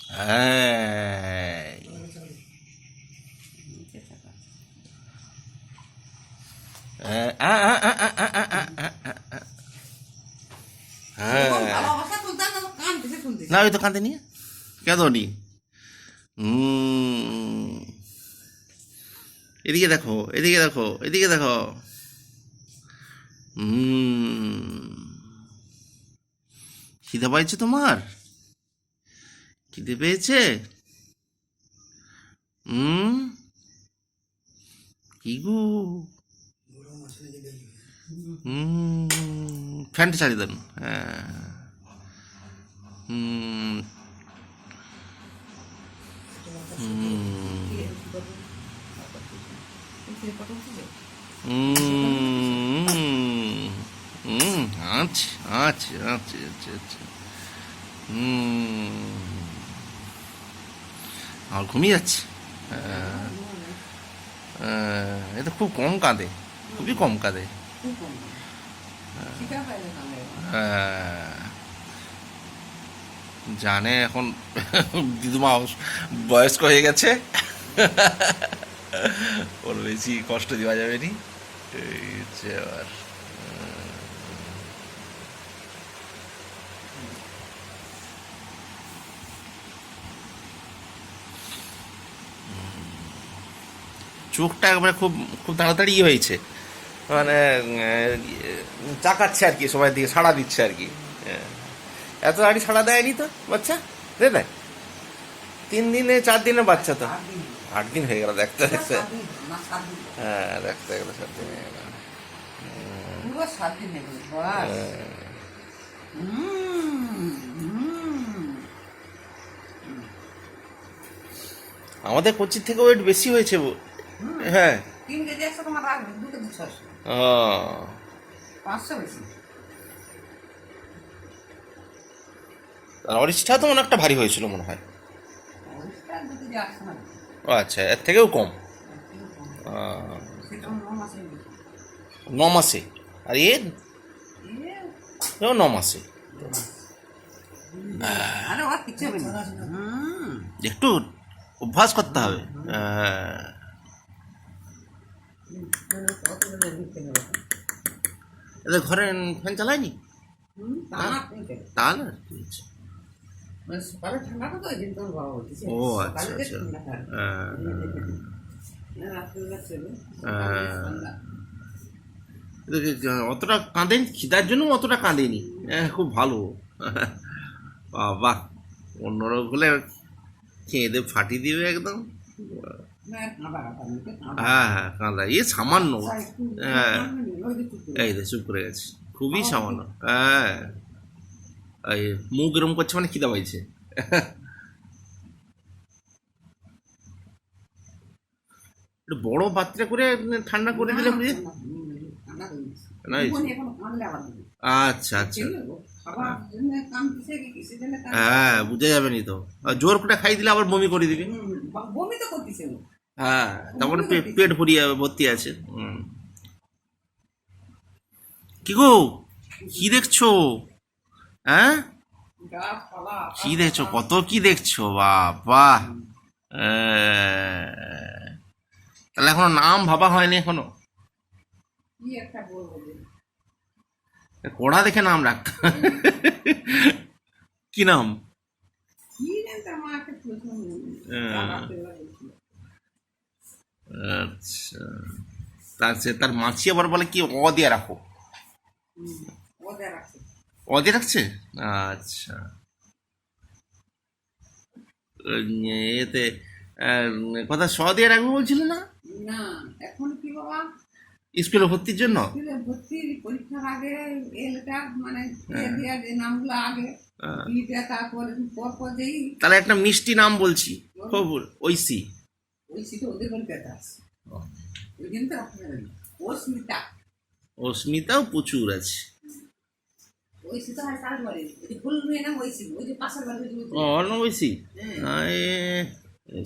হ্যাঁ, হ্যাঁ, না ওই তো কাঁদে নিয়ে কেন নি। এদিকে দেখো, এদিকে দেখো, এদিকে দেখো। খিদে পাইছে তোমার? খিদে পেয়েছে? হুম, কি গো? ফ্যানটা চালিয়ে দেন। হ্যাঁ। হুম, হুম, হুম, আচ্ছা, আচ্ছা, আচ্ছা, আচ্ছা, আচ্ছা। হুম, আমার ঘুমিয়ে যাচ্ছে। এ তো খুব কম কাঁদে, খুবই কম কাঁদে। হ্যাঁ, জানে এখন দিদুমা বয়স্ক হয়ে গেছে, ওর বেশি কষ্ট দেওয়া যাবে নি। এই হচ্ছে আবার। চোখটা একবারে খুব খুব তাড়াতাড়ি হয়েছে, মানে চাকাচ্ছে আর কি, সবাই দিকে সাড়া দিচ্ছে আর কি। হ্যাঁ। এত তাড়াতাড়ি সাড়া দেয়নি তো বাচ্চা, দে দেয় 3 দিনে 4 দিনের বাচ্চা তো। 8 দিন হয়ে গেল দেখতে দেখতে। হ্যাঁ, দেখতে দেখতে 7 দিন হয়ে গেল। আমাদের কোচির থেকে ওয়েট বেশি হয়েছে। হ্যাঁ। ও, আর অরিষ্ঠা তো অনেকটা ভারী হয়েছিল মনে হয়। ও আচ্ছা, এর থেকেও কম। আহ, 9 মাসে। আর এও 9 মাসে। একটু অভ্যাস করতে হবে। এদের ঘরে ফ্যান চালায়নি? তাহলে আর কি হয়েছে? ও আচ্ছা, আচ্ছা। হ্যাঁ, হ্যাঁ। এদের অতটা কাঁদেনি, খিদার জন্য অতটা কাঁদেনি। হ্যাঁ, খুব ভালো। বাবা, অন্যরা হলে খেয়ে দিয়ে ফাটিয়ে দিবে একদম। হ্যাঁ, হ্যাঁ, কাঁদা সামান্য। হ্যাঁ, এই তো চুপ করে গেছে, খুবই সামান্য। হ্যাঁ, এই মুখ এরম করছে মানে খিদা পাইছে। একটু বড় পাত্রে করে ঠান্ডা করে দিলে বুঝে। না, আচ্ছা, আচ্ছা। হ্যাঁ, বুঝে যাবে নি তো। আর জোর করে খাই দিলে আবার বমি করে দিবি। হ্যাঁ, তারপরে পেট ভরিয়ে ভর্তি আছে। কি গো, কি দেখছো? হ্যাঁ, কি দেখছো? কত কি দেখছো বাবা? তাহলে এখনো নাম ভাবা হয়নি এখনো? কোড়া দেখে নাম রাখতে। কি নাম? আচ্ছা, তার মাছি আবার বলে কি দিয়ে রাখো। দিয়ে রাখছে। আচ্ছা। এতে কথা দিয়ে রাখবো বলছিল না? স্কুলে ভর্তির জন্য। তাহলে একটা মিষ্টি নাম বলছি, খবর ঐশী। অস্মিতাও প্রচুর আছে। অন্য ঐশী।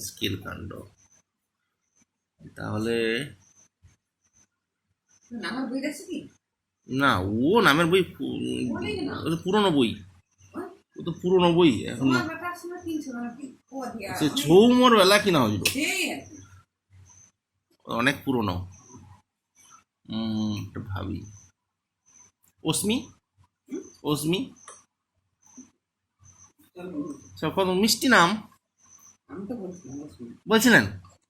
স্কিল কাণ্ড। তাহলে না, ও নামের বই পুরনো বই। ও তো পুরোনো বই এখন। তোমার বেটার সময় কিনছো নাকি? ও দিয়া সে ছৌমর বেলা কিনা হয়েছিল, সেই আর কি। অনেক পুরোনো। একটু ভাবি। অস্মি, অস্মি সব কত মিষ্টি নাম আমি তো বলছিলাম বুঝলি। বলছিলেন,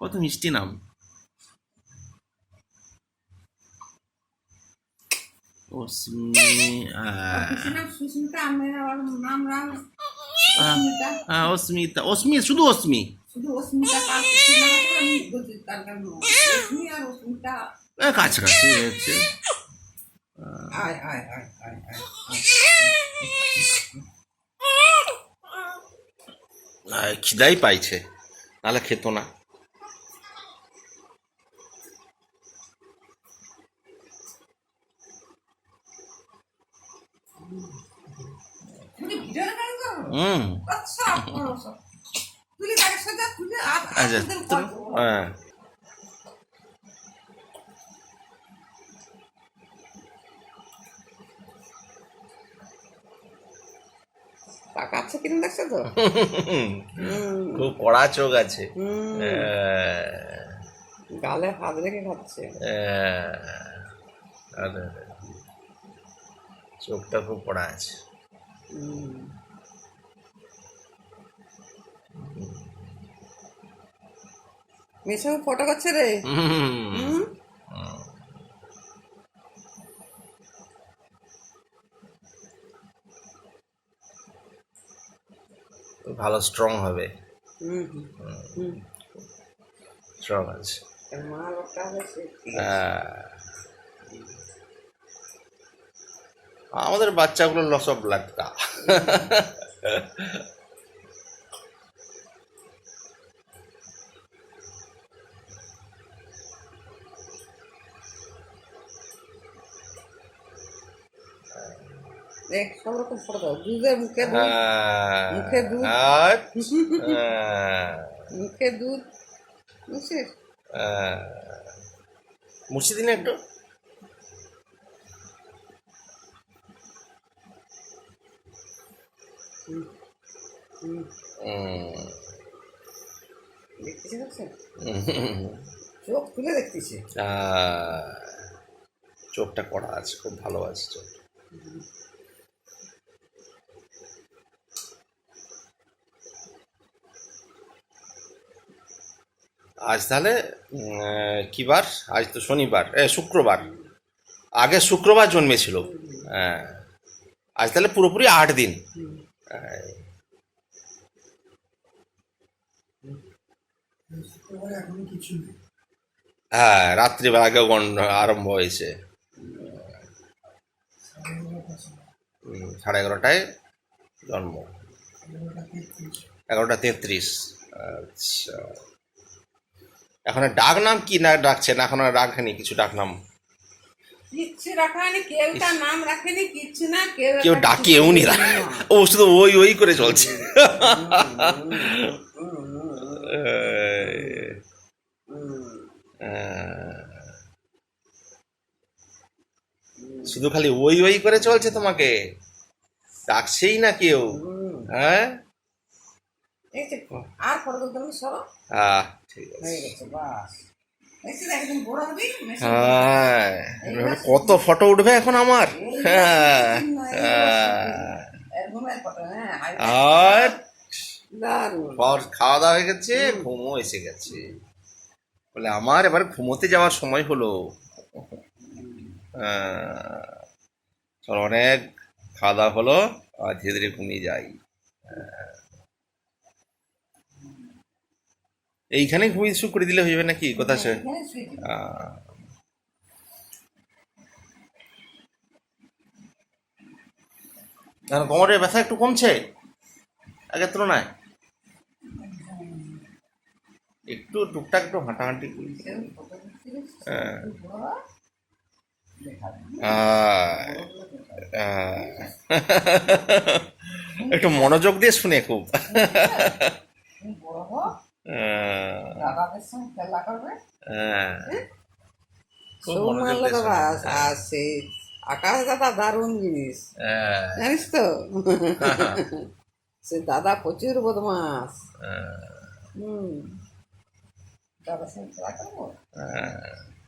কত মিষ্টি নাম। অস্মি, সুস্মিতা সুস্মিতা আমের আবার নাম রাম অস্মিতা অস্মিতা, অস্মি, শুধু অস্মি। শুধু অস্মিতা কার কিছু না আছে আমি বলছি তার কারণ অস্মি আর অস্মিতা কাছাকাছি হয়েছে। আয় আয় আয় আয় আয় খিদাই পাইছে, নাহলে খেত না। তুমি ভিডিও রেকর্ড করো? হুম। আচ্ছা করো সব তুই গাড়ির সাথে তুই আচ্ছা, হ্যাঁ। টাকা আছে কিনা দেখছো তো? খুব কড়া চোখ আছে। গালে হাত রেখে খাচ্ছে। আরে, চোখটা খুব কড়া আছে। মেয়ের সঙ্গে ফটো করছে রে। ভালো স্ট্রং হবে, স্ট্রং আছে। মা লোকটা হয়েছে আমাদের বাচ্চাগুলো লস অফ লাটকা। দেখ সব রকম ফটো দাও দুধের মুখে দুধ মুখে দুধ মুখে দুধ বুঝছিস মুছে দিন একটু। দেখতেছি দেখছেন চোখ তুলে দেখতেছি চোখটা কড়া আছে, খুব ভালো আছে চোখ। আজ তাহলে কি বার? আজ তো শনিবার, শুক্রবার। আগে শুক্রবার জন্মেছিল। হ্যাঁ, আজ তাহলে পুরোপুরি 8 দিন। হ্যাঁ, রাত্রিবেলা আগে আরম্ভ হয়েছে। 11:30টায় জন্ম, 11:33। আচ্ছা, এখন ডাক নাম কি না ডাকছেন? এখন আর রাখেনি কিছু ডাক নাম? কিচ্ছু রাখা হয়নি, কেউ তার নাম রাখেনি, কিচ্ছু না, কেউ ডাকেও নি, ও শুধু ওই ওই করে চলছে। শুধু খালি ওই ওই করে চলছে, তোমাকে ডাকছেই না কেউ। হ্যাঁ, আর ফটো তুলতে হবে সরো। ঠিক হয়ে আছে। গেছে বাস। একদিন বড় হবি হ্যাঁ, কত ফটো উঠবে এখন আমার। আর খাওয়া দাওয়া হয়ে গেছে, ঘুমও এসে গেছে, বলে আমার এবার ঘুমোতে যাওয়ার সময় হলো। চল, অনেক খাওয়া দাওয়া হলো, আর ধীরে ধীরে ঘুমিয়ে যাই। এইখানে ঘুমিয়ে শুরু করে দিলে হয়ে যাবে নাকি? কথা আছে। কোমরের ব্যথা একটু কমছে আগের তুলনায়? একটু টুকটাক একটু হাঁটাহাঁটি করছি। একটু মনোযোগ দিয়ে শুনে খুব। আকাশ দাদা দারুণ জিনিস, হ্যাঁ, জানিস তো? সে দাদা প্রচুর বদমাস। হ্যাঁ, হুম। দাদার সঙ্গে খেলা করবো? হ্যাঁ।